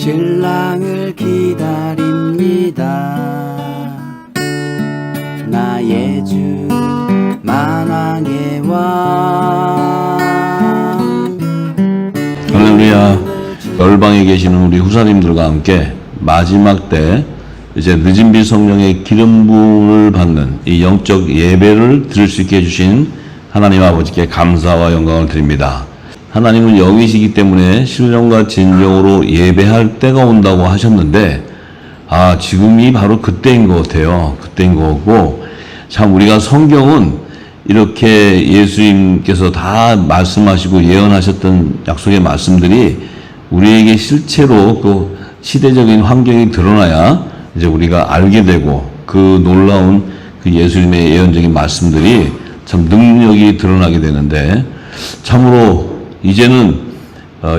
신랑을 기다립니다. 나의 주 만왕의 왕. 할렐루야. 열방에 계시는 우리 후사님들과 함께 마지막 때 이제 늦은 빛 성령의 기름 부음을 받는 이 영적 예배를 드릴 수 있게 해주신 하나님 아버지께 감사와 영광을 드립니다. 하나님은 영이시기 때문에 신령과 진정으로 예배할 때가 온다고 하셨는데, 지금이 바로 그때인 것 같아요. 그때인 것 같고, 참 우리가 성경은 이렇게 예수님께서 다 말씀하시고 예언하셨던 약속의 말씀들이 우리에게 실제로 그 시대적인 환경이 드러나야 이제 우리가 알게 되고, 그 놀라운 그 예수님의 예언적인 말씀들이 참 능력이 드러나게 되는데, 참으로 이제는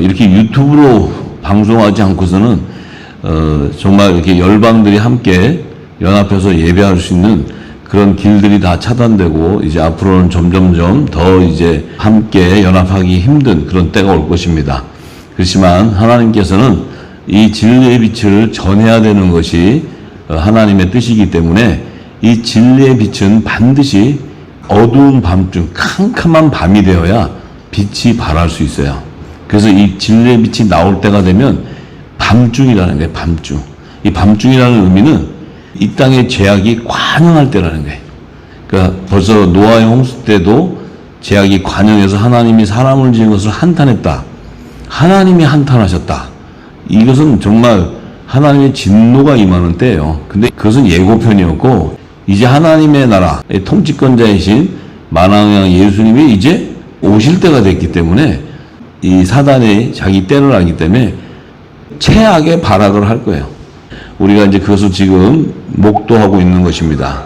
이렇게 유튜브로 방송하지 않고서는 정말 이렇게 열방들이 함께 연합해서 예배할 수 있는 그런 길들이 다 차단되고, 이제 앞으로는 점점점 더 이제 함께 연합하기 힘든 그런 때가 올 것입니다. 그렇지만 하나님께서는 이 진리의 빛을 전해야 되는 것이 하나님의 뜻이기 때문에 이 진리의 빛은 반드시 어두운 밤중 캄캄한 밤이 되어야 빛이 발할 수 있어요. 그래서 이 진리의 빛이 나올 때가 되면 밤중이라는 거예요. 밤중. 이 밤중이라는 의미는 이 땅의 죄악이 관영할 때라는 거예요. 그러니까 벌써 노아의 홍수 때도 죄악이 관영해서 하나님이 사람을 지은 것을 한탄했다. 하나님이 한탄하셨다. 이것은 정말 하나님의 진노가 임하는 때예요. 근데 그것은 예고편이었고, 이제 하나님의 나라, 통치권자이신 만왕의 예수님이 이제 오실 때가 됐기 때문에 이 사단이 자기 때를 알기 때문에 최악의 발악을 할 거예요. 우리가 이제 그것을 지금 목도하고 있는 것입니다.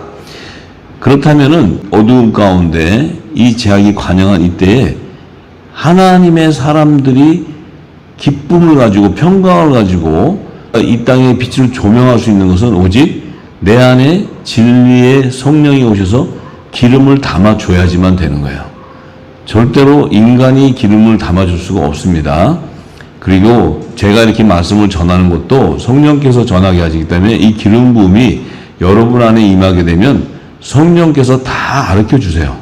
그렇다면은 어두운 가운데 이 죄악이 관영한 이때에 하나님의 사람들이 기쁨을 가지고 평강을 가지고 이 땅에 빛을 조명할 수 있는 것은 오직 내 안에 진리의 성령이 오셔서 기름을 담아줘야지만 되는 거예요. 절대로 인간이 기름을 담아줄 수가 없습니다. 그리고 제가 이렇게 말씀을 전하는 것도 성령께서 전하게 하시기 때문에 이 기름 부음이 여러분 안에 임하게 되면 성령께서 다 가르쳐 주세요.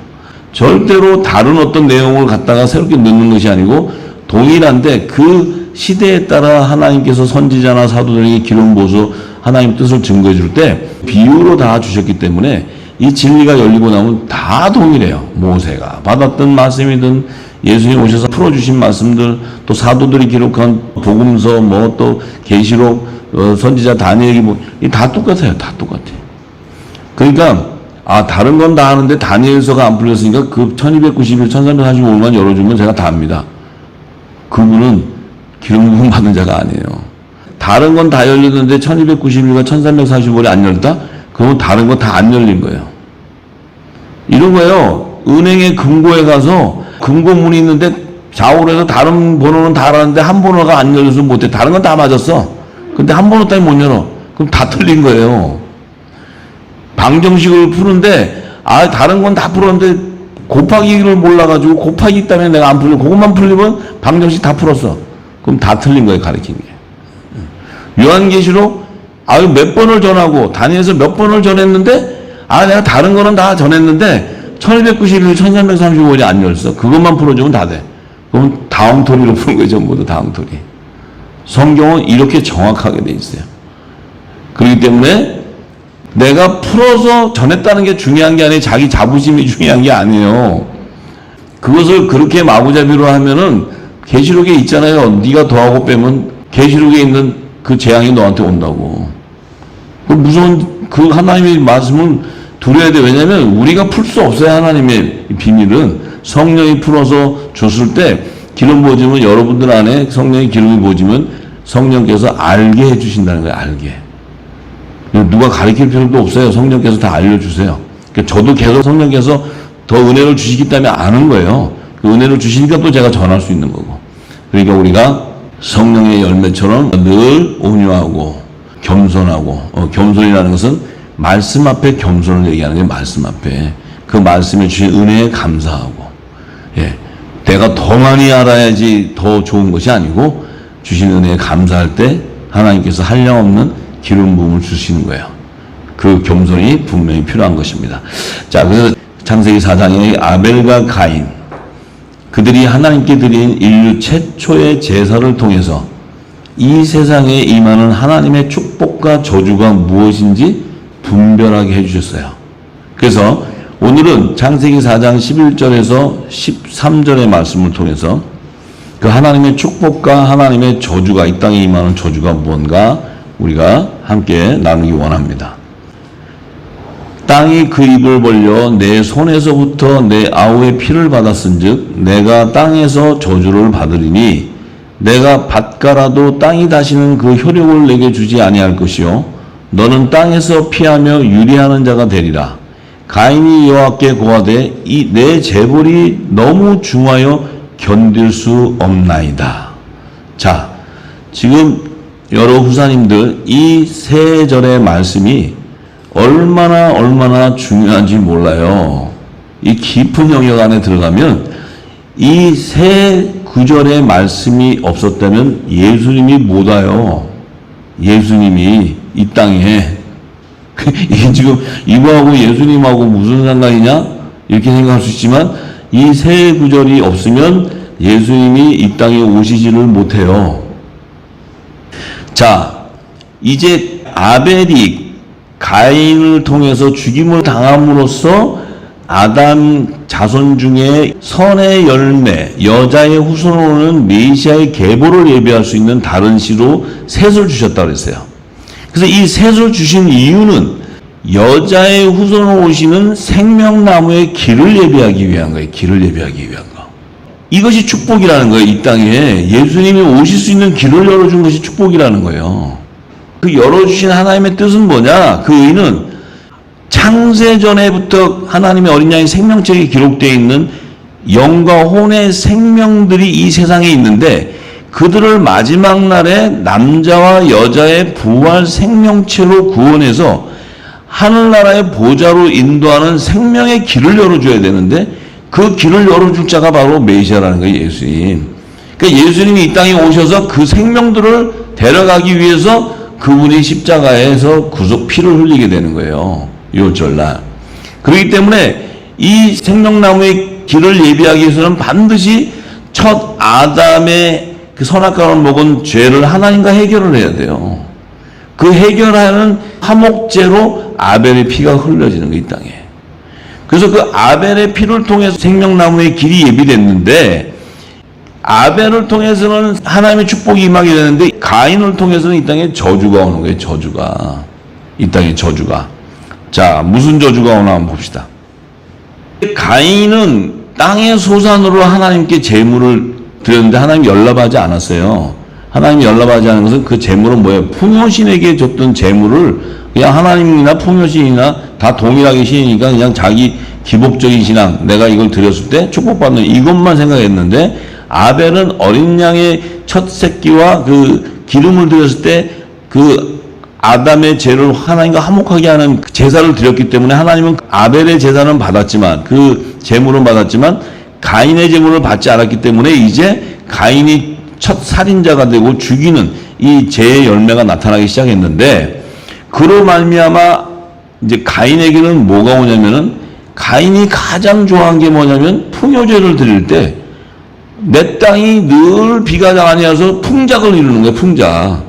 절대로 다른 어떤 내용을 갖다가 새롭게 넣는 것이 아니고 동일한데 그 시대에 따라 하나님께서 선지자나 사도들에게 기름 부어서 하나님 뜻을 증거해 줄 때 비유로 다 주셨기 때문에 이 진리가 열리고 나면 다 동일해요. 모세가 받았던 말씀이든 예수님 오셔서 풀어주신 말씀들, 또 사도들이 기록한 복음서, 뭐 또 계시록, 선지자 다니엘기 다 똑같아요. 다 똑같아요. 그러니까 다른 건 다 하는데 다니엘서가 안 풀렸으니까 그 1291, 1345만 열어주면 제가 다 합니다. 그분은 기름 부음 받은 자가 아니에요. 다른 건 다 열렸는데 1291과 1345이 안 열렸다? 그러면 다른 거 다 안 열린 거예요. 이런 거예요. 은행의 금고에 가서 금고문이 있는데 좌우로 해서 다른 번호는 다 알았는데 한 번호가 안 열려서 못해. 다른 건 다 맞았어. 근데 한 번호 따위 못 열어. 그럼 다 틀린 거예요. 방정식을 푸는데 다른 건 다 풀었는데 곱하기를 몰라가지고 곱하기 때문에 내가 안 풀리고 그것만 풀리면 방정식 다 풀었어. 그럼 다 틀린 거예요. 가르친 게. 요한계시록 몇 번을 전하고 다니엘서 몇 번을 전했는데 내가 다른 거는 다 전했는데 1291, 1335이 안 열었어. 그것만 풀어주면 다 돼. 그럼 다엉토리로 푸는 거예요. 전부 다 다엉토리. 성경은 이렇게 정확하게 돼 있어요. 그렇기 때문에 내가 풀어서 전했다는 게 중요한 게 아니에요. 자기 자부심이 중요한 게 아니에요. 그것을 그렇게 마구잡이로 하면은 계시록에 있잖아요. 네가 더하고 빼면 계시록에 있는 그 재앙이 너한테 온다고. 그 무서운 그 하나님의 말씀을 두려야 돼. 왜냐하면 우리가 풀 수 없어요. 하나님의 비밀은 성령이 풀어서 줬을 때 기름 부어지면 여러분들 안에 성령의 기름이 부어지면 성령께서 알게 해주신다는 거예요. 알게. 누가 가르칠 필요도 없어요. 성령께서 다 알려주세요. 그러니까 저도 계속 성령께서 더 은혜를 주시기 때문에 아는 거예요. 그 은혜를 주시니까 또 제가 전할 수 있는 거고. 그러니까 우리가 성령의 열매처럼 늘 온유하고 겸손하고, 겸손이라는 것은 말씀 앞에 겸손을 얘기하는 게 말씀 앞에 그 말씀에 주신 은혜에 감사하고, 내가 더 많이 알아야지 더 좋은 것이 아니고 주신 은혜에 감사할 때 하나님께서 한량없는 기름 부음을 주시는 거예요. 그 겸손이 분명히 필요한 것입니다. 자, 그래서 창세기 4장의 아벨과 가인, 그들이 하나님께 드린 인류 최초의 제사를 통해서 이 세상에 임하는 하나님의 축복과 저주가 무엇인지 분별하게 해주셨어요. 그래서 오늘은 창세기 4장 11절에서 13절의 말씀을 통해서 그 하나님의 축복과 하나님의 저주가, 이 땅에 임하는 저주가 무언가 우리가 함께 나누기 원합니다. 땅이 그 입을 벌려 내 손에서부터 내 아우의 피를 받았은즉 내가 땅에서 저주를 받으리니 내가 밭가라도 땅이 다시는 그 효력을 내게 주지 아니할 것이요 너는 땅에서 피하며 유리하는 자가 되리라. 가인이 여호와께 고하되 이 내 재벌이 너무 중하여 견딜 수 없나이다. 자, 지금 여러 후사님들 이 세 절의 말씀이 얼마나 중요한지 몰라요. 이 깊은 영역 안에 들어가면 이 세 구절의 말씀이 없었다면 예수님이 못 와요. 예수님이 이 땅에 이게 지금 이거하고 예수님하고 무슨 상관이냐? 이렇게 생각할 수 있지만 이 세 구절이 없으면 예수님이 이 땅에 오시지를 못해요. 자, 이제 아벨이 가인을 통해서 죽임을 당함으로써 아담 자손 중에 선의 열매, 여자의 후손으로 오는 메시아의 계보를 예비할 수 있는 다른 시로 셋을 주셨다고 그랬어요. 그래서 이 셋을 주신 이유는 여자의 후손으로 오시는 생명나무의 길을 예비하기 위한 거예요. 길을 예비하기 위한 거. 이것이 축복이라는 거예요. 이 땅에 예수님이 오실 수 있는 길을 열어준 것이 축복이라는 거예요. 그 열어주신 하나님의 뜻은 뭐냐? 그 의는 창세전에부터 하나님의 어린 양의 생명책에 기록되어 있는 영과 혼의 생명들이 이 세상에 있는데 그들을 마지막 날에 남자와 여자의 부활 생명체로 구원해서 하늘나라의 보좌로 인도하는 생명의 길을 열어줘야 되는데 그 길을 열어줄 자가 바로 메시아라는 거예요. 예수님. 그러니까 예수님이 이 땅에 오셔서 그 생명들을 데려가기 위해서 그분이 십자가에서 구속 피를 흘리게 되는 거예요. 유월절날. 그렇기 때문에 이 생명나무의 길을 예비하기 위해서는 반드시 첫 아담의 그 선악과를 먹은 죄를 하나님과 해결을 해야 돼요. 그 해결하는 화목제로 아벨의 피가 흘려지는 거예요, 이 땅에. 그래서 그 아벨의 피를 통해서 생명나무의 길이 예비됐는데 아벨을 통해서는 하나님의 축복이 임하게 되는데 가인을 통해서는 이 땅에 저주가 오는 거예요. 저주가. 이 땅에 저주가. 자, 무슨 저주가 오나 한번 봅시다. 가인은 땅의 소산으로 하나님께 제물을 드렸는데 하나님이 연락하지 않았어요. 하나님이 연락하지 않은 것은 그 제물은 뭐예요? 풍요신에게 줬던 제물을 그냥 하나님이나 풍요신이나 다 동일하게 신이니까 그냥 자기 기복적인 신앙, 내가 이걸 드렸을 때 축복받는 이것만 생각했는데 아벨은 어린 양의 첫 새끼와 그 기름을 드렸을 때 그 아담의 죄를 하나님과 화목하게 하는 제사를 드렸기 때문에 하나님은 아벨의 제사는 받았지만 그 제물은 받았지만 가인의 제물을 받지 않았기 때문에 이제 가인이 첫 살인자가 되고 죽이는 이 죄의 열매가 나타나기 시작했는데 그로 말미암아 이제 가인에게는 뭐가 오냐면은 가인이 가장 좋아한 게 뭐냐면 풍요제를 드릴 때 내 땅이 늘 비가 아니어서 풍작을 이루는 거예요. 풍작.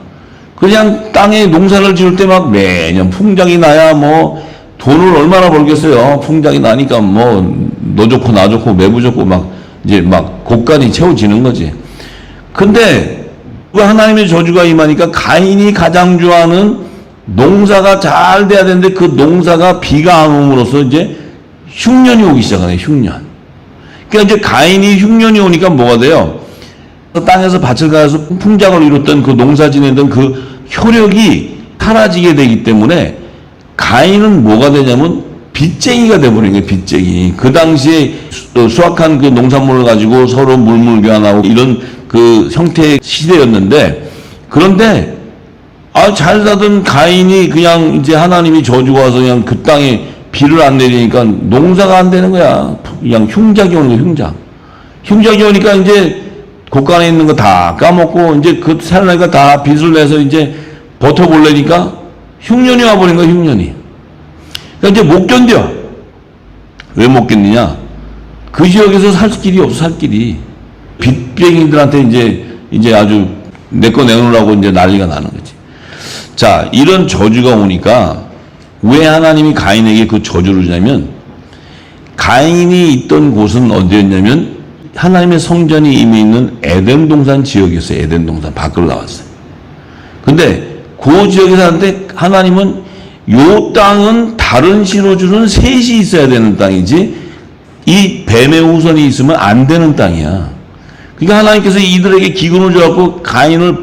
그냥 땅에 농사를 지을 때 막 매년 풍작이 나야 뭐 돈을 얼마나 벌겠어요. 풍작이 나니까 뭐 너 좋고 나 좋고 매부 좋고 막 이제 막 곡간이 채워지는 거지. 근데 그 하나님의 저주가 임하니까 가인이 가장 좋아하는 농사가 잘 돼야 되는데 그 농사가 비가 안 오므로써 이제 흉년이 오기 시작하네. 흉년. 그러니까 이제 가인이 흉년이 오니까 뭐가 돼요? 땅에서 밭을 가서 풍작을 이뤘던 그 농사 지내던 그 효력이 사라지게 되기 때문에 가인은 뭐가 되냐면 빚쟁이가 돼버린 거예요. 빚쟁이. 그 당시에 수확한 그 농산물을 가지고 서로 물물 교환하고 이런 그 형태의 시대였는데 그런데 잘 사던 가인이 그냥 이제 하나님이 저주가 와서 그냥 그 땅에 비를 안 내리니까 농사가 안 되는 거야. 그냥 흉작이 오는 거야. 흉작. 흉작이 오니까 이제 곳간에 있는 거 다 까먹고 이제 그 살아나니까 다 빚을 내서 이제 버텨보려니까 흉년이 와버린 거야, 흉년이. 그러니까 이제 못 견뎌. 왜 못 견디냐? 그 지역에서 살 길이 없어, 살 길이. 빚뱅이들한테 이제 아주 내 거 내놓으라고 이제 난리가 나는 거지. 자, 이런 저주가 오니까 왜 하나님이 가인에게 그 저주를 주냐면, 가인이 있던 곳은 어디였냐면 하나님의 성전이 이미 있는 에덴 동산 지역이었어요. 에덴 동산 밖으로 나왔어요. 근데 그 지역에 사는데 하나님은 요 땅은 다른 시로 주는 셋이 있어야 되는 땅이지 이 뱀의 후손이 있으면 안 되는 땅이야. 그러니까 하나님께서 이들에게 기근을 줘갖고 가인을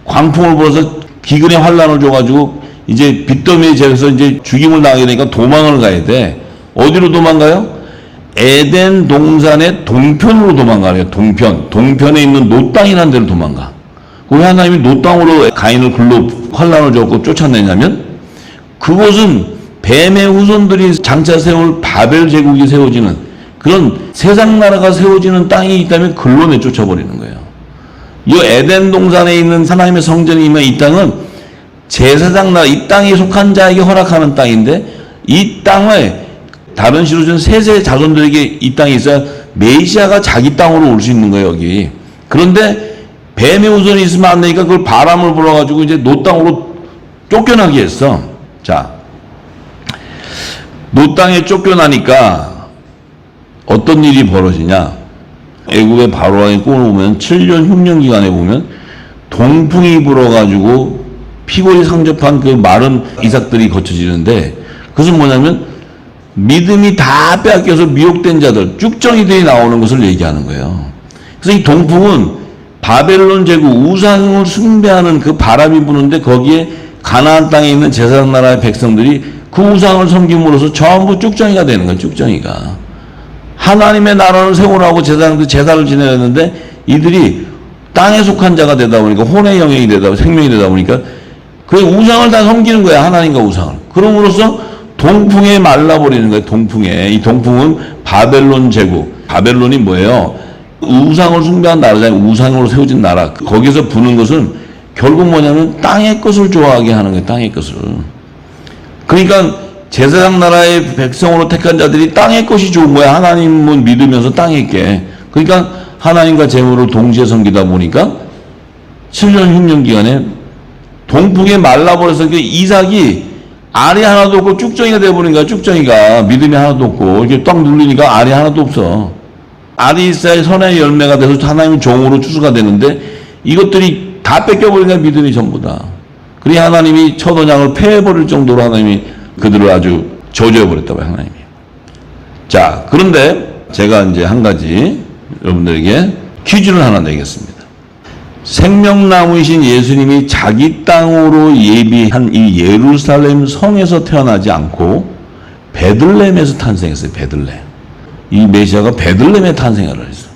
광풍을 불어서 기근의 환란을 줘가지고 이제 빚더미에 재서 이제 죽임을 당하게 되니까 도망을 가야 돼. 어디로 도망가요? 에덴 동산의 동편으로 도망가래요. 동편에 있는 노 땅이라는 데로 도망가. 왜 하나님이 노 땅으로 가인을 글로 환란을 줬고 쫓아내냐면 그곳은 뱀의 후손들이 장차 세울 바벨 제국이 세워지는 그런 세상 나라가 세워지는 땅이 있다면 글로 내쫓아버리는 거예요. 이 에덴 동산에 있는 하나님의 성전이 있는 이 땅은 제사장 나라, 이 땅에 속한 자에게 허락하는 땅인데 이 땅을 다른 시로 준 셋의 자손들에게 이 땅이 있어야 메시아가 자기 땅으로 올 수 있는 거예요, 여기. 그런데 뱀의 후손이 있으면 안 되니까 그걸 바람을 불어가지고 이제 노 땅으로 쫓겨나게 했어. 자, 노 땅에 쫓겨나니까 어떤 일이 벌어지냐? 애굽의 바로왕의 꿈을 보면 7년 흉년 기간에 보면 동풍이 불어가지고 피골이 상접한 그 마른 이삭들이 거쳐지는데 그것은 뭐냐면 믿음이 다 빼앗겨서 미혹된 자들, 쭉정이들이 나오는 것을 얘기하는 거예요. 그래서 이 동풍은 바벨론 제국 우상을 숭배하는 그 바람이 부는데 거기에 가나안 땅에 있는 제사장 나라의 백성들이 그 우상을 섬김으로써 전부 쭉정이가 되는 거예요. 쭉정이가. 하나님의 나라를 세우라고 제사장들 제사를 지내렸는데 이들이 땅에 속한 자가 되다 보니까 혼의 영역이 되다 보니까 생명이 되다 보니까 그 우상을 다 섬기는 거야. 하나님과 우상을. 그럼으로써 동풍에 말라버리는 거예요. 동풍에. 이 동풍은 바벨론 제국. 바벨론이 뭐예요? 우상을 숭배한 나라잖아요. 우상으로 세워진 나라. 거기서 부는 것은 결국 뭐냐면 땅의 것을 좋아하게 하는 거예요. 땅의 것을. 그러니까 제사장 나라의 백성으로 택한 자들이 땅의 것이 좋은 거야. 하나님은 믿으면서 땅에 있게. 그러니까 하나님과 재물을 동시에 섬기다 보니까 7년 흉년 기간에 동풍에 말라버려서 이삭이 알이 하나도 없고 쭉정이가 되어버린 거야. 쭉정이가 믿음이 하나도 없고 이렇게 딱 눌리니까 알이 하나도 없어. 알이 있어야 선의 열매가 돼서 하나님의 종으로 추수가 되는데 이것들이 다 뺏겨버린 거야. 믿음이 전부 다. 그리 하나님이 첫 언약을 폐해버릴 정도로 하나님이 그들을 아주 저주해버렸다고 하나님이. 자, 그런데 제가 이제 한 가지 여러분들에게 퀴즈를 하나 내겠습니다. 생명나무이신 예수님이 자기 땅으로 예비한 이 예루살렘 성에서 태어나지 않고 베들레헴에서 탄생했어요. 베들레헴. 이 메시아가 베들레헴에 탄생을 했어.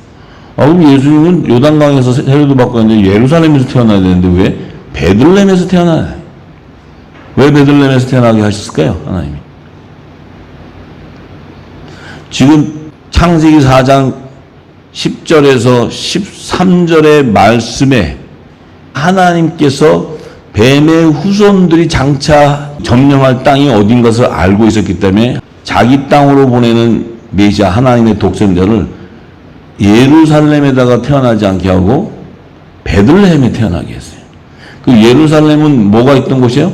그럼 예수님은 요단강에서 세례도 받고 있는데 예루살렘에서 태어나야 되는데 왜 베들레헴에서 태어나요? 왜 베들레헴에서 태어나게 하셨을까요? 하나님이. 지금 창세기 4장 10절에서 13절의 말씀에 하나님께서 뱀의 후손들이 장차 점령할 땅이 어딘 것을 알고 있었기 때문에 자기 땅으로 보내는 메시아 하나님의 독생자를 예루살렘에다가 태어나지 않게 하고 베들레헴에 태어나게 했어요. 그 예루살렘은 뭐가 있던 곳이에요?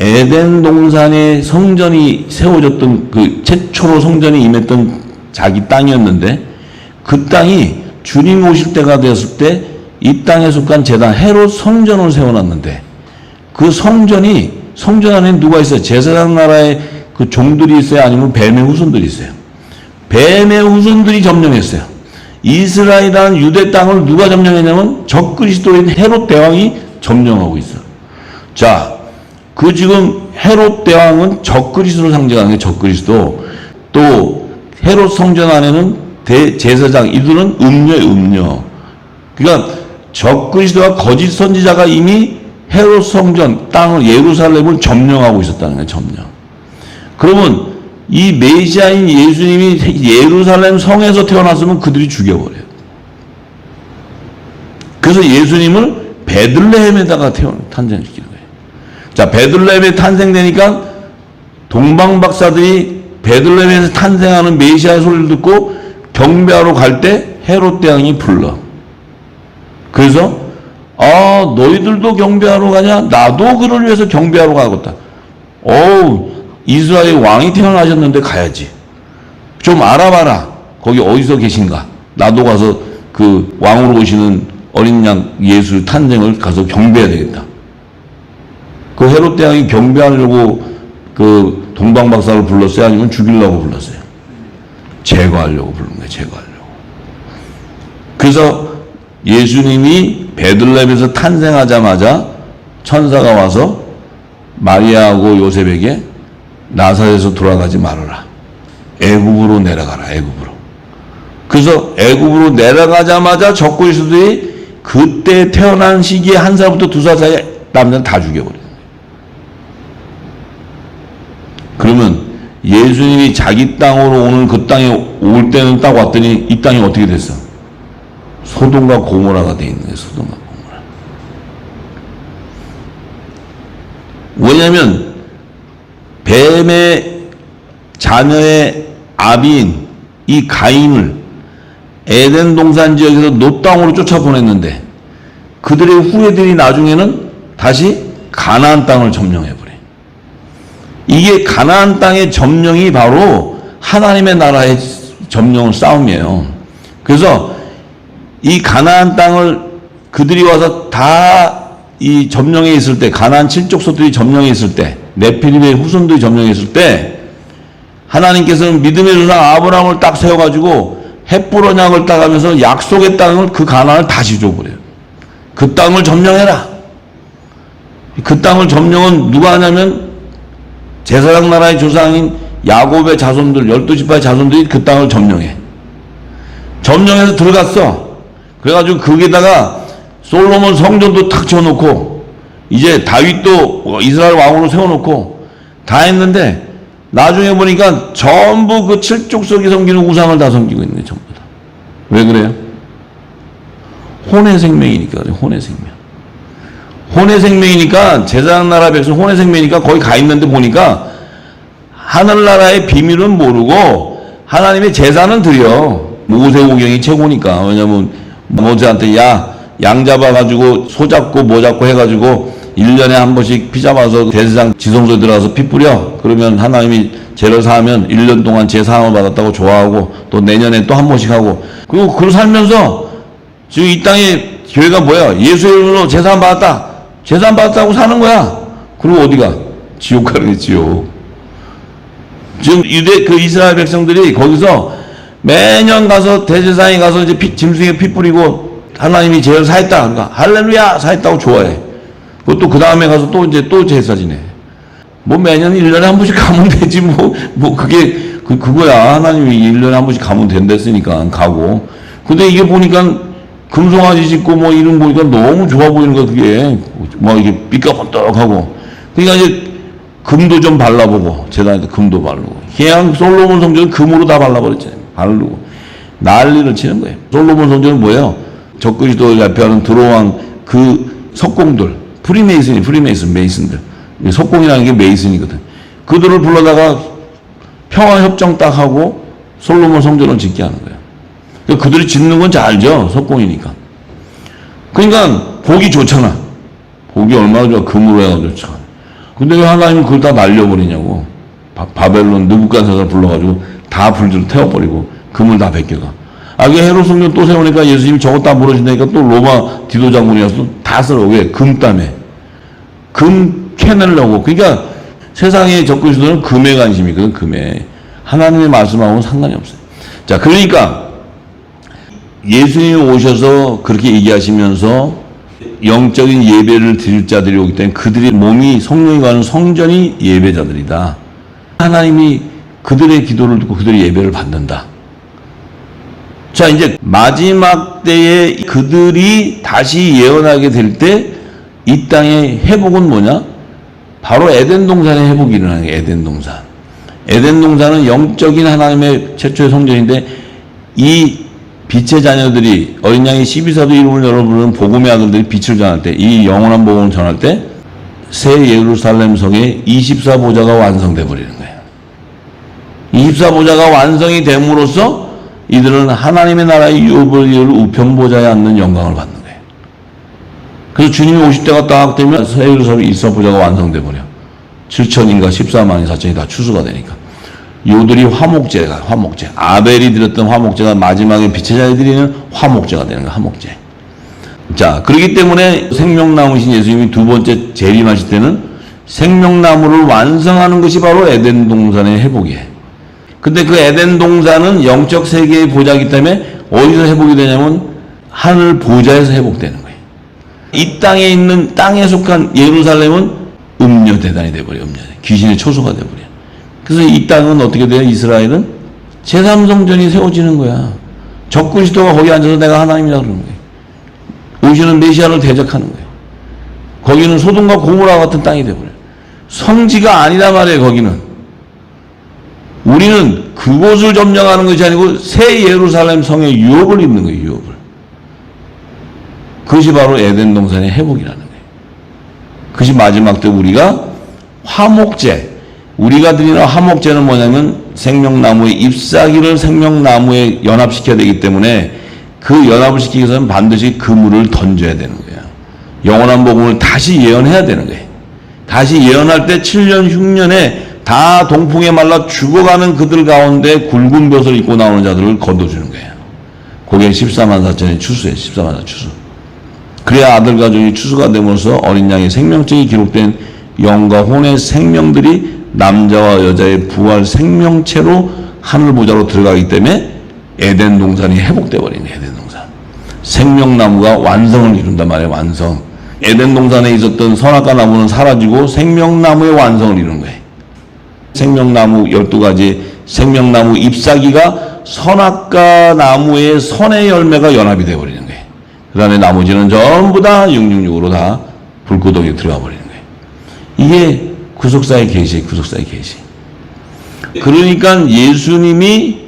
에덴 동산에 성전이 세워졌던 그 최초로 성전이 임했던 자기 땅이었는데 그 땅이 주님 오실 때가 되었을 때 이 땅에 속한 제단 헤롯 성전을 세워놨는데 그 성전 안에 누가 있어요? 제사장 나라의 그 종들이 있어요? 아니면 뱀의 후손들이 있어요? 뱀의 후손들이 점령했어요. 이스라엘이라는 유대 땅을 누가 점령했냐면 적그리스도인 헤롯 대왕이 점령하고 있어요. 자, 그 지금 헤롯 대왕은 적그리스도를 상징하는 게 적그리스도. 또 헤롯 성전 안에는 대제사장, 이들은 음녀. 그러니까 적그리스도와 거짓 선지자가 이미 헤롯 성전 땅을 예루살렘을 점령하고 있었다는 거예요. 점령. 그러면 이 메시아인 예수님이 예루살렘 성에서 태어났으면 그들이 죽여버려요. 그래서 예수님을 베들레헴에다가 탄생시키는 거예요. 자, 베들레헴에 탄생되니까 동방박사들이 베들레헴에서 탄생하는 메시아의 소리를 듣고 경배하러 갈 때 헤롯 대왕이 불러. 그래서 너희들도 경배하러 가냐? 나도 그를 위해서 경배하러 가겠다. 이스라엘 왕이 태어나셨는데 가야지. 좀 알아봐라. 거기 어디서 계신가? 나도 가서 그 왕으로 오시는 어린 양 예수 탄생을 가서 경배해야 되겠다. 그 헤롯 대왕이 경배하려고 그 동방박사를 불렀어요? 아니면 죽이려고 불렀어요? 제거하려고 부른 거예요. 제거하려고. 그래서 예수님이 베들레헴에서 탄생하자마자 천사가 와서 마리아하고 요셉에게 나사렛에서 돌아가지 말아라. 애굽으로 내려가라. 애굽으로. 그래서 애굽으로 내려가자마자 적고 이스라엘이 그때 태어난 시기에 1살부터 2살 사이에 남자는 다 죽여버려요. 그러면 예수님이 자기 땅으로 오는 그 땅에 올 때는 딱 왔더니 이 땅이 어떻게 됐어? 소돔과 고모라가 돼 있는 거예요. 소돔과 고모라. 왜냐하면 뱀의 자녀의 아비인 이 가인을 에덴 동산 지역에서 노 땅으로 쫓아보냈는데 그들의 후예들이 나중에는 다시 가나안 땅을 점령해버려요. 이게 가나안 땅의 점령이 바로 하나님의 나라의 점령 싸움이에요. 그래서 이 가나안 땅을 그들이 와서 다 이 점령해 있을 때, 가나안 7족속들이 점령해 있을 때, 네피림의 후손들이 점령해 있을 때 하나님께서는 믿음의 조상 아브라함을 딱 세워가지고 헷불 언약을 따가면서 약속의 땅을 그 가나안을 다시 줘버려요. 그 땅을 점령해라. 그 땅을 점령은 누가 하냐면 제사장 나라의 조상인 야곱의 자손들, 12지파의 자손들이 그 땅을 점령해. 점령해서 들어갔어. 그래가지고 거기다가 솔로몬 성전도 탁 쳐놓고 이제 다윗도 이스라엘 왕으로 세워놓고 다 했는데 나중에 보니까 전부 그 7족속이 섬기는 우상을 다 섬기고 있는 거예요. 전부 다. 왜 그래요? 혼의 생명이니까 그래요. 혼의 생명. 혼의 생명이니까 제사장 나라 백성 혼의 생명이니까 거기 가 있는데 보니까 하늘나라의 비밀은 모르고 하나님의 제사는 드려. 모세오경이 최고니까. 왜냐면 모세한테 양 잡아가지고 소 잡고 뭐 잡고 해가지고 1년에 한 번씩 피 잡아서 대제사장 지성소에 들어가서 피 뿌려. 그러면 하나님이 죄를 사하면 1년 동안 죄 사함을 받았다고 좋아하고 또 내년에 또 한 번씩 하고 그리고 그걸 살면서 지금 이 땅에 교회가 뭐야? 예수의 이름으로 죄 사함 받았다. 죄 사함 받았다고 사는 거야. 그리고 어디가? 지옥 가는 게 지옥. 지금 그 이스라엘 백성들이 거기서 매년 가서 대제사장이 가서 이제 짐승에 피 뿌리고 하나님이 죄를 사했다. 그러니까 할렐루야 사했다고 좋아해. 그것도 그 다음에 가서 또 이제 또 제사 지내. 뭐 매년 1년에 한 번씩 가면 되지 뭐 그게 그거야. 하나님이 1년에 한 번씩 가면 된댔으니까 가고. 근데 이게 보니까 금송아지 짓고 뭐 이런 거 보니까 너무 좋아 보이는 거야. 그게 뭐 이게 삐까번떡하고. 그러니까 이제 금도 좀 발라보고 제단에도 금도 바르고. 그냥 솔로몬 성전은 금으로 다 발라버렸잖아요. 바르고 난리를 치는 거예요. 솔로몬 성전은 뭐예요? 적그리스도를 대표하는 드로왕 그 석공들, 메이슨들. 석공이라는 게 메이슨이거든. 그들을 불러다가 평화협정 딱 하고 솔로몬 성전을 짓게 하는 거예요. 그러니까 그들이 짓는 건 잘 알죠. 석공이니까. 그러니까 보기 좋잖아. 보기 얼마나 좋아. 금으로 해가지고 참. 근데 왜 하나님은 그걸 다 날려버리냐고. 바벨론 느부갓네살 불러가지고 다 불들을 태워버리고 금을 다 베껴가. 그 헤롯 성전 또 세우니까 예수님이 저것 다 무너진다니까 또 로마 디도 장군이 와서 다 쓸어. 왜? 금 때문에. 금 캐내려고. 그러니까 세상의 적그리스도는 금에 관심이거든. 금에. 하나님의 말씀하고는 상관이 없어요. 자, 그러니까 예수님이 오셔서 그렇게 얘기하시면서 영적인 예배를 드릴 자들이 오기 때문에 그들의 몸이 성령이 가는 성전이 예배자들이다. 하나님이 그들의 기도를 듣고 그들의 예배를 받는다. 자, 이제 마지막 때에 그들이 다시 예언하게 될 때 이 땅의 회복은 뭐냐? 바로 에덴 동산의 회복이 일어나는 거예요. 에덴 동산. 에덴 동산은 영적인 하나님의 최초의 성전인데 이 빛의 자녀들이 어린 양의 12사도 이름을 열어 부르는 복음의 아들들이 빛을 전할 때, 이 영원한 복음을 전할 때 새 예루살렘 성의 24보좌가 완성돼 버리는 거예요. 24보좌가 완성이 됨으로써 이들은 하나님의 나라의 유업을 이룰 우편보좌에 앉는 영광을 받는 거예요. 그래서 주님이 오실 때가 딱 되면 새 예루살렘 24보좌가 완성돼 버려. 7천인가 14만이 4천이 다 추수가 되니까. 요들이 화목제가, 화목제. 아벨이 드렸던 화목제가 마지막에 빛의 자녀들이 드리는 화목제가 되는 거야, 화목제. 자, 그렇기 때문에 생명나무신 예수님이 두 번째 재림하실 때는 생명나무를 완성하는 것이 바로 에덴 동산의 회복이에요. 근데 그 에덴 동산은 영적 세계의 보좌이기 때문에 어디서 회복이 되냐면 하늘 보좌에서 회복되는 거예요. 이 땅에 있는 땅에 속한 예루살렘은 음녀대단이 돼버려요, 음녀. 귀신의 초소가 돼버려요. 그래서 이 땅은 어떻게 돼요? 이스라엘은 제3성전이 세워지는 거야. 적그리스도가 거기 앉아서 내가 하나님이라고 그러는 거예요. 오시는 메시아를 대적하는 거예요. 거기는 소돔과 고모라 같은 땅이 돼버려요. 성지가 아니란 말이에요, 거기는. 우리는 그곳을 점령하는 것이 아니고 새 예루살렘 성의 유업을 입는 거예요, 유업을. 그것이 바로 에덴 동산의 회복이라는 거예요. 그것이 마지막 때 우리가 화목제, 우리가 드리는 화목제는 뭐냐면 생명나무의 잎사귀를 생명나무에 연합시켜야 되기 때문에 그 연합을 시키기 위해서는 반드시 그물을 던져야 되는 거예요. 영원한 복음을 다시 예언해야 되는 거예요. 다시 예언할 때 7년 흉년에 다 동풍에 말라 죽어가는 그들 가운데 굵은 벼슬 입고 나오는 자들을 거둬주는 거예요. 그게 14만 4천의 추수예요. 14만 4천 추수. 그래야 아들 가족이 추수가 됨으로써 어린 양의 생명증이 기록된 영과 혼의 생명들이 남자와 여자의 부활 생명체로 하늘 보좌로 들어가기 때문에 에덴 동산이 회복돼 버리는 거예요. 에덴 동산. 생명나무가 완성을 이룬단 말이에요. 완성. 에덴 동산에 있었던 선악과 나무는 사라지고 생명나무의 완성을 이루는 거예요. 생명나무 12가지 생명나무 잎사귀가 선악과 나무의 선의 열매가 연합이 되어 버리는 거예요. 그 다음에 나머지는 전부 다 666으로 다 불구덩이에 들어가 버리는 거예요. 이게 구속사의 계시, 구속사의 계시. 그러니까 예수님이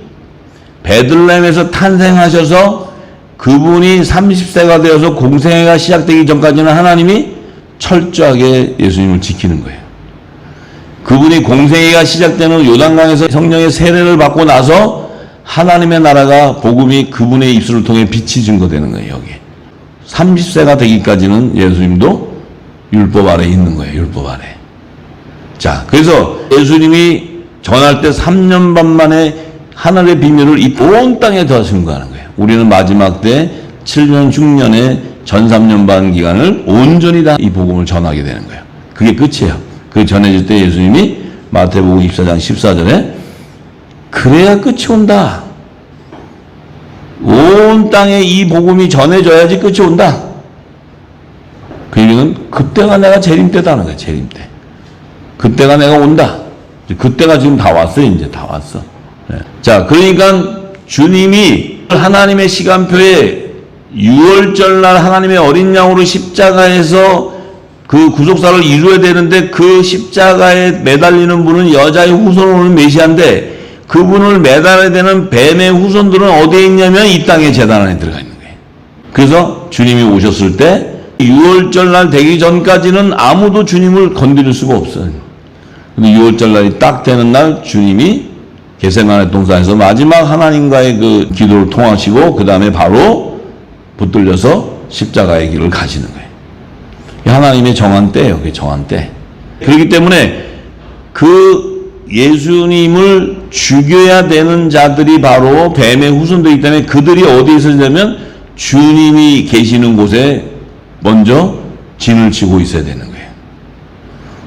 베들레헴에서 탄생하셔서 그분이 30세가 되어서 공생애가 시작되기 전까지는 하나님이 철저하게 예수님을 지키는 거예요. 그분이 공생애가 시작되는 요단강에서 성령의 세례를 받고 나서 하나님의 나라가 복음이 그분의 입술을 통해 빛이 증거되는 거예요. 여기 30세가 되기까지는 예수님도 율법 아래 있는 거예요. 율법 아래. 자, 그래서 예수님이 전할 때 3년 반 만에 하늘의 비밀을 이 온 땅에 더 증거하는 거예요. 우리는 마지막 때 7년 흉년의 전 3년 반 기간을 온전히 다 이 복음을 전하게 되는 거예요. 그게 끝이에요. 그 전해질 때 예수님이 마태복음 24장 14절에 그래야 끝이 온다. 온 땅에 이 복음이 전해져야지 끝이 온다. 그 얘기는 그때가 내가 재림 때다는 거예요. 재림 때. 그때가 내가 온다. 그때가 지금 다 왔어요. 이제 다 왔어. 네. 자, 그러니까 주님이 하나님의 시간표에 6월절 날 하나님의 어린 양으로 십자가에서 그 구속사를 이루어야 되는데 그 십자가에 매달리는 분은 여자의 후손으로 오는 메시아인데 그분을 매달아야 되는 뱀의 후손들은 어디에 있냐면 이 땅의 제단 안에 들어가 있는 거예요. 그래서 주님이 오셨을 때 6월절 날 되기 전까지는 아무도 주님을 건드릴 수가 없어요. 근데 6월절 날이 딱 되는 날 주님이 겟세마네 동산에서 마지막 하나님과의 그 기도를 통하시고 그 다음에 바로 붙들려서 십자가의 길을 가시는 거예요. 하나님의 정한 때예요. 그게 정한 때. 그렇기 때문에 그 예수님을 죽여야 되는 자들이 바로 뱀의 후손들이기 때문에 그들이 어디에 있으려면 주님이 계시는 곳에 먼저 진을 치고 있어야 되는 거예요.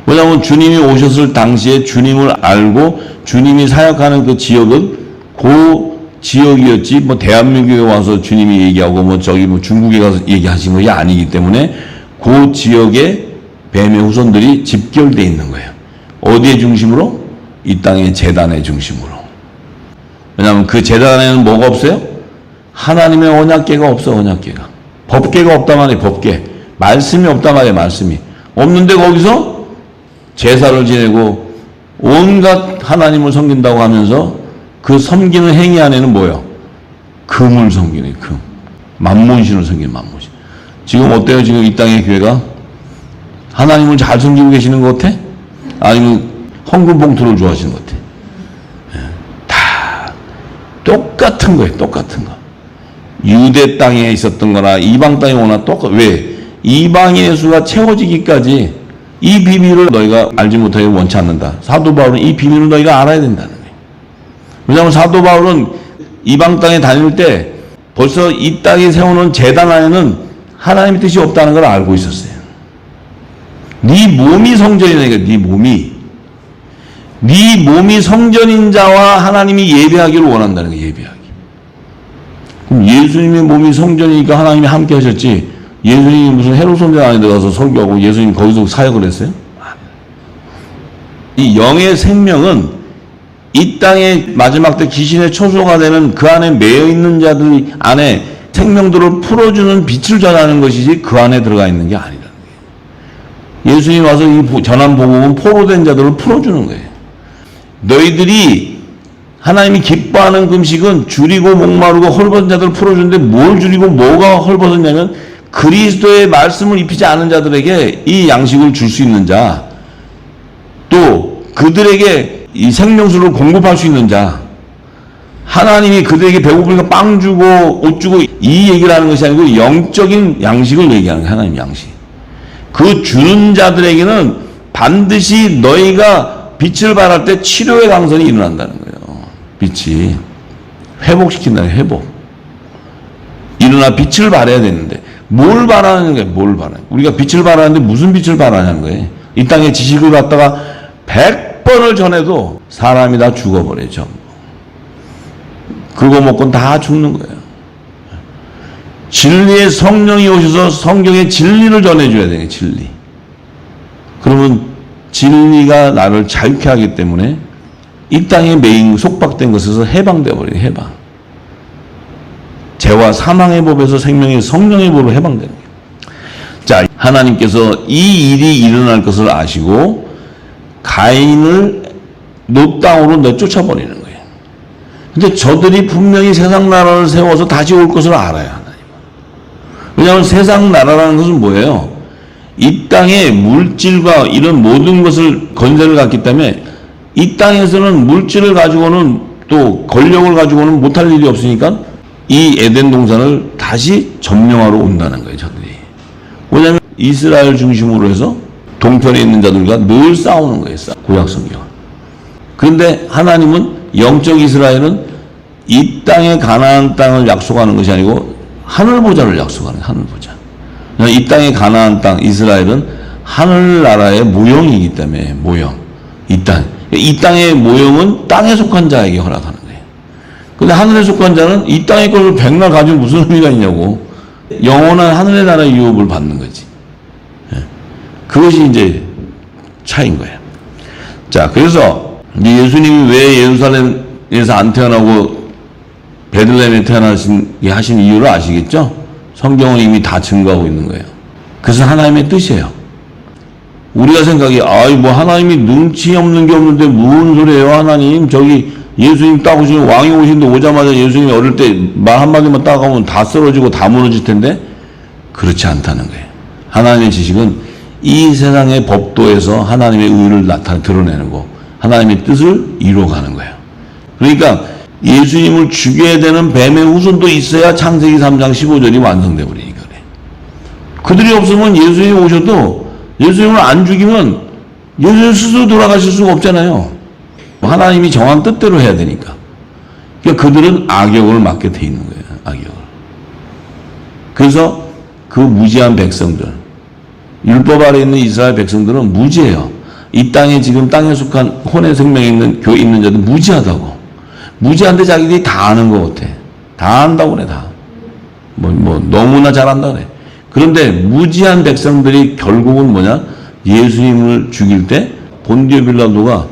왜냐하면 주님이 오셨을 당시에 주님을 알고 주님이 사역하는 그 지역은 그 지역이었지 뭐 대한민국에 와서 주님이 얘기하고 뭐 저기 뭐 중국에 가서 얘기하신 것이 아니기 때문에 그 지역에 뱀의 후손들이 집결되어 있는 거예요. 어디의 중심으로? 이 땅의 제단의 중심으로. 왜냐하면 그 제단에는 뭐가 없어요? 하나님의 언약궤가 없어. 언약궤가. 법궤가 없단 말이에요. 법궤. 말씀이 없단 말이에요. 말씀이. 없는데 거기서 제사를 지내고 온갖 하나님을 섬긴다고 하면서 그 섬기는 행위 안에는 뭐예요? 금을 섬기네, 금. 만몬신을 섬기는 만몬신. 지금 어때요? 지금 이 땅의 교회가? 하나님을 잘 섬기고 계시는 것 같아? 아니면 헌금 봉투를 좋아하시는 것 같아? 다 똑같은 거예요, 똑같은 거. 유대 땅에 있었던 거나 이방 땅에 오나 왜? 이방인의 수가 채워지기까지 이 비밀을 너희가 알지 못하게 원치 않는다. 사도 바울은 이 비밀을 너희가 알아야 된다는 거예요. 왜냐하면 사도 바울은 이방 땅에 다닐 때 벌써 이 땅에 세우는 제단 안에는 하나님의 뜻이 없다는 걸 알고 있었어요. 네 몸이 성전이니까 네 몸이 성전인 자와 하나님이 예배하기를 원한다는 거예요. 예배하기. 그럼 예수님의 몸이 성전이니까 하나님이 함께 하셨지, 예수님이 무슨 헤로손전 안에 들어가서 설교하고 예수님 거기서 사역을 했어요? 이 영의 생명은 이 땅의 마지막 때 귀신의 초소가 되는 그 안에 매여 있는 자들 안에 생명들을 풀어주는 빛을 전하는 것이지 그 안에 들어가 있는 게 아니라는 거예요. 예수님 와서 이 전한 복음은 포로된 자들을 풀어주는 거예요. 너희들이 하나님이 기뻐하는 금식은 줄이고 목마르고 헐벗은 자들을 풀어주는데 뭘 줄이고 뭐가 헐벗었냐면 그리스도의 말씀을 입히지 않은 자들에게 이 양식을 줄 수 있는 자, 또 그들에게 이 생명수를 공급할 수 있는 자, 하나님이 그들에게 배고프니까 빵 주고 옷 주고 이 얘기를 하는 것이 아니고 영적인 양식을 얘기하는 거예요. 하나님 양식. 그 주는 자들에게는 반드시 너희가 빛을 발할 때 치료의 강선이 일어난다는 거예요. 빛이 회복시킨다는 거예요. 회복. 일어나 빛을 발해야 되는데 뭘 발하는 거예요? 뭘 발하는 거예요? 우리가 빛을 발하는데 무슨 빛을 발하냐는 거예요. 이 땅에 지식을 갖다가 100번을 전해도 사람이 다 죽어버려요. 전부. 그거 먹고 다 죽는 거예요. 진리의 성령이 오셔서 성경의 진리를 전해줘야 돼요. 진리. 그러면 진리가 나를 자유케 하기 때문에 이 땅에 매인 속박된 것에서 해방되어 버려요. 해방. 죄와 사망의 법에서 생명의 성령의 법으로 해방되는 거예요. 자, 하나님께서 이 일이 일어날 것을 아시고 가인을 노 땅으로 내쫓아버리는 거예요. 근데 저들이 분명히 세상 나라를 세워서 다시 올 것을 알아요. 하나님은. 왜냐하면 세상 나라라는 것은 뭐예요? 이 땅에 물질과 이런 모든 것을 건세를 갖기 때문에 이 땅에서는 물질을 가지고는 또 권력을 가지고는 못할 일이 없으니까 이 에덴 동산을 다시 점령하러 온다는 거예요. 저들이. 왜냐하면 이스라엘 중심으로 해서 동편에 있는 자들과 늘 싸우는 거예요. 구약 성경. 그런데 하나님은 영적 이스라엘은 이 땅의 가나안 땅을 약속하는 것이 아니고 하늘 보좌를 약속하는 거예요. 하늘 보좌. 이 땅의 가나안 땅 이스라엘은 하늘나라의 모형이기 때문에 모형. 이 땅의 모형은 땅에 속한 자에게 허락하는 거예요. 근데 하늘에 속한 자는 이 땅의 것을 백날 가지고 무슨 의미가 있냐고. 영원한 하늘의 나라의 유업을 받는 거지. 그것이 이제 차이인 거예요. 자, 그래서 예수님이 왜 예루살렘에서 안 태어나고 베들레헴에 하신 이유를 아시겠죠? 성경은 이미 다 증거하고 있는 거예요. 그래서 하나님의 뜻이에요. 우리가 생각이, 뭐 하나님이 눈치 없는 게 없는데 무슨 소리예요, 하나님? 저기 예수님 딱 오시면 왕이 오시는데 오자마자 예수님이 어릴 때 말 한마디만 딱 하면 다 쓰러지고 다 무너질 텐데 그렇지 않다는 거예요. 하나님의 지식은 이 세상의 법도에서 하나님의 의를 드러내는 거, 하나님의 뜻을 이루어가는 거예요. 그러니까 예수님을 죽여야 되는 뱀의 후손도 있어야 창세기 3장 15절이 완성돼 버리니까 그래. 그들이 없으면 예수님이 오셔도 예수님을 안 죽이면 예수님 스스로 돌아가실 수가 없잖아요. 하나님이 정한 뜻대로 해야 되니까. 그러니까 그들은 악역을 맡게 돼 있는 거예요. 악역을. 그래서 그 무지한 백성들, 율법 아래 있는 이스라엘 백성들은 무지해요. 이 땅에 지금 땅에 속한 혼의 생명에 있는 교회 있는 자들 무지하다고. 무지한데 자기들이 다 아는 것 같아. 다 안다고 그래, 다. 너무나 잘한다 그래. 그런데 무지한 백성들이 결국은 뭐냐? 예수님을 죽일 때 본디오 빌라도가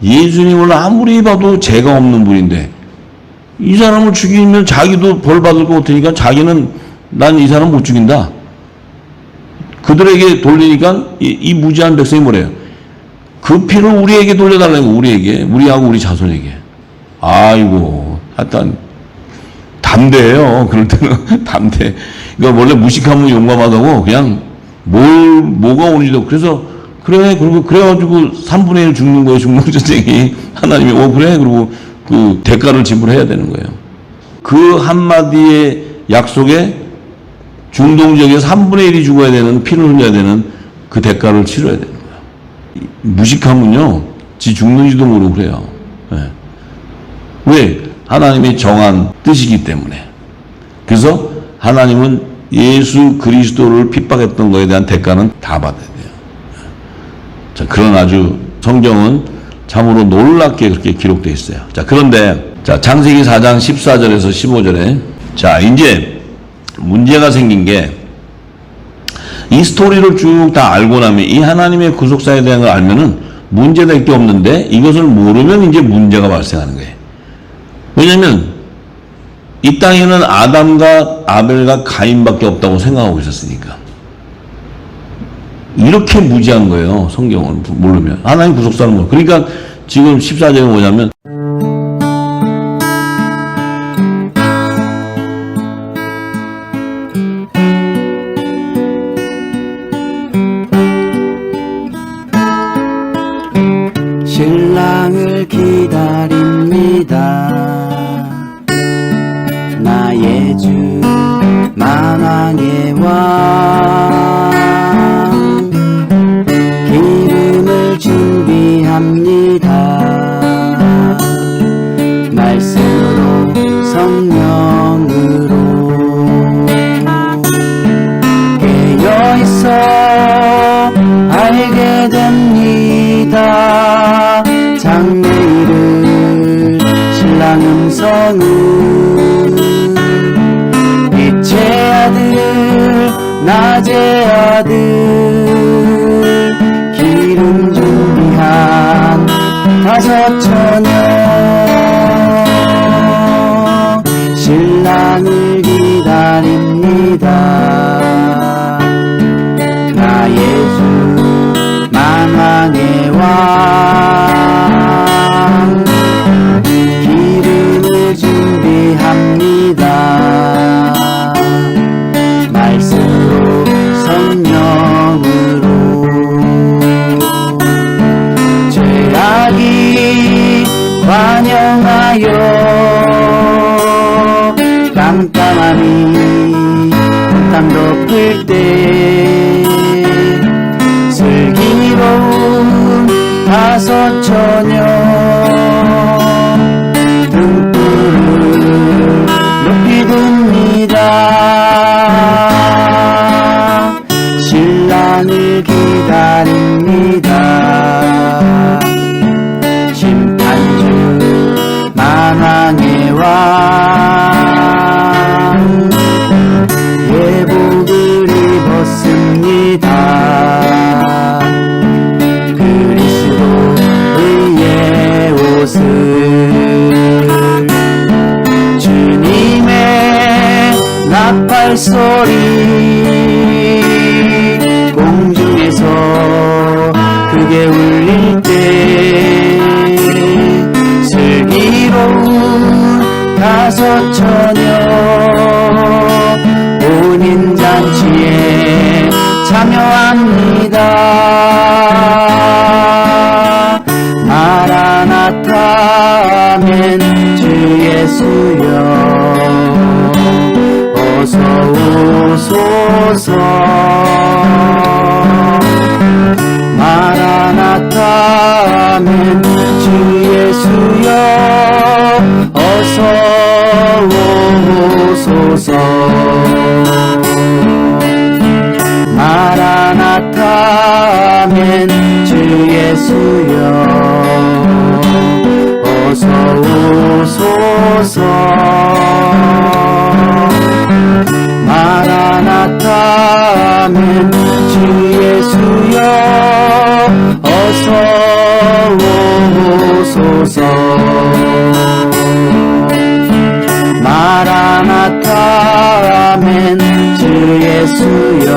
예수님을 아무리 봐도 죄가 없는 분인데 이 사람을 죽이면 자기도 벌 받을 것 같으니까 자기는 난 이 사람 못 죽인다. 그들에게 돌리니까 이 무지한 백성이 뭐래요? 그 피를 우리에게 돌려달라는 거, 우리에게. 우리하고 우리 자손에게. 아이고, 하여튼 다 담대해요. 그럴 때는 담대. 그러니까 원래 무식하면 용감하다고 그냥 뭐가 오는지도 그래서 그래 그리고 그래가지고 3분의 1 죽는 거예요. 중동전쟁이 하나님이 그래 그리고 그 대가를 지불해야 되는 거예요. 그 한마디의 약속에 중동지역에서 3분의 1이 죽어야 되는 피를 흘려야 되는 그 대가를 치러야 되는 거예요. 무식하면요 지 죽는지도 모르고 그래요. 네. 왜? 하나님이 정한 뜻이기 때문에. 그래서 하나님은 예수 그리스도를 핍박했던 거에 대한 대가는 다 받아야 돼요. 자, 그런 아주 성경은 참으로 놀랍게 그렇게 기록되어 있어요. 자, 그런데 자, 창세기 4장 14절에서 15절에 자, 이제 문제가 생긴 게 이 스토리를 쭉 다 알고 나면 이 하나님의 구속사에 대한 걸 알면은 문제될 게 없는데 이것을 모르면 이제 문제가 발생하는 거예요. 왜냐면 이 땅에는 아담과 아벨과 가인밖에 없다고 생각하고 있었으니까. 이렇게 무지한 거예요. 성경을 모르면. 하나님 구속사는 뭐. 그러니까 지금 14절에 뭐냐면 신랑을 기다립니다. 나의 주 만왕의 왕 기름을 준비합니다. 말씀으로 성령으로 깨어있어 알게 됩니다. 장래일을 신랑 음성은 빛의 아들 낮의 아들 기름 준비한 다섯 처녀 신랑을 기다립니다. 나의 주 만왕의 왕 기름을 준비합니다. 말씀으로 성령으로 죄악이 관영하여 깜깜함이 땅 덮을 때 슬기로운 다섯 처녀 등불을 높이 듭니다. 신랑을 기다립니다. 심판주 만왕의 왕 예복을 입었습니다. 그리스도의 옷을 주님의 나팔 소리 공중에서 크게 울릴 때 슬기로운 다섯 처녀 혼인잔치에 참여합니다. 마라나타 아멘 주 예수여 어서 오소서. 마라나타 아멘 주 예수여 어서 오소서. 마라나타 아멘 주 예수여 어서 오소서. 마라나타 아멘 주 예수여 어서 오소서. 마라나타 아멘 주 예수여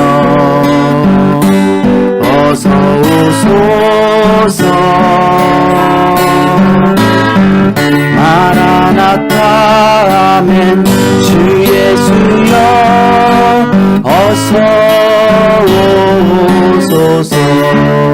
어서 오소서. 마라나타 아멘 주 어서 오소서